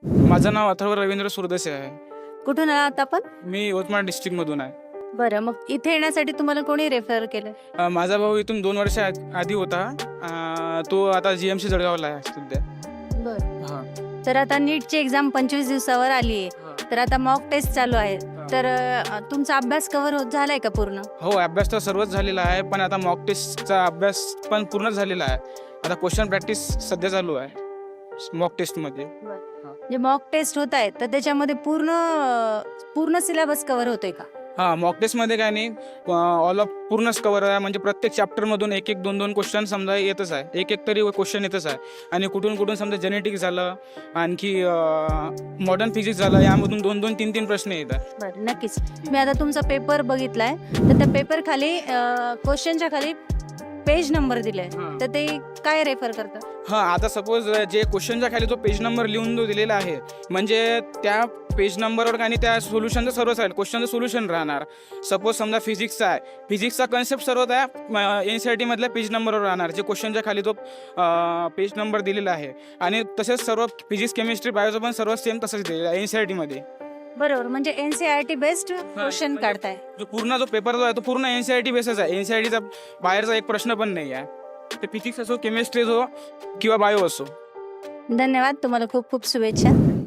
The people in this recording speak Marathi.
माझं नाव अथर्व रवींद्र सुरदेसाई आहे. कुठून आलात आपण? मी यवतमाळ डिस्ट्रिक्टमधून आहे. बरं, मग इथे येण्यासाठी तुम्हाला कोणी रेफर केलं? माझा भाऊ इथून 2 वर्ष आधी होता. तो आता GMC जळगावला आहे सध्या. बरं. हां. तर आता नीटची एक्झाम 25 दिवसावर आली आहे, तर आता मॉक टेस्ट चालू आहे. तर तुमचा अभ्यास कव्हर होत झालाय का पूर्ण? हो, अभ्यास तर सर्वच झालेला आहे, पण आता मॉक टेस्टचा अभ्यास पण पूर्ण झालेला आहे. आता क्वेश्चन प्रॅक्टिस सध्या चालू आहे मॉक टेस्टमध्ये. जे मॉक टेस्ट होत आहे तर त्याच्यामध्ये पूर्ण सिलेबस कव्हर होतोय का? हां, मॉक टेस्टमध्ये काय नाही, ऑल ऑफ पूर्णच कवर आहे. म्हणजे प्रत्येक चॅप्टरमधून एक 2 क्वेश्चन समजा येतच आहे. एक तरी क्वेश्चन येतच आहे. आणि कुठून समजा जेनेटिक्स झालं, आणखी मॉडर्न फिजिक्स झालं, यामधून 2 3 प्रश्न येतात. बरं, नक्कीच. मी आता तुमचा पेपर बघितलाय, तर त्या पेपर खाली क्वेश्चनच्या खाली पेज नंबर दिलाय, तर ते काय रेफर करतं? हां, आता सपोज जे क्वेश्चनच्या खाली जो पेज नंबर लिहून जो दिलेला आहे, म्हणजे त्या पेज नंबरवर आणि त्या सोल्युशनचं सर्वच राहील, क्वेश्चनचं सोल्युशन राहणार. सपोज समजा फिजिक्सचा आहे, फिजिक्सचा कन्सेप्ट सर्व त्या NCERT मधल्या पेज नंबरवर राहणार, जे क्वेश्चनच्या खाली जो पेज नंबर दिलेला आहे. आणि तसेच सर्व फिजिक्स, केमिस्ट्री, बायोचं पण सर्व सेम तसंच दिलेलं आहे NCERT मध्ये. बरोबर, म्हणजे NCERT बेस्ड क्वेश्चन काढताय. जो पेपर जो आहे तो पूर्ण NCERT बेसच आहे. NCERTचा बाहेरचा एक प्रश्न पण नाही आहे. ते फिजिक्स असो, केमिस्ट्री असो किंवा बायो असो. धन्यवाद, तुम्हाला खूप खूप शुभेच्छा.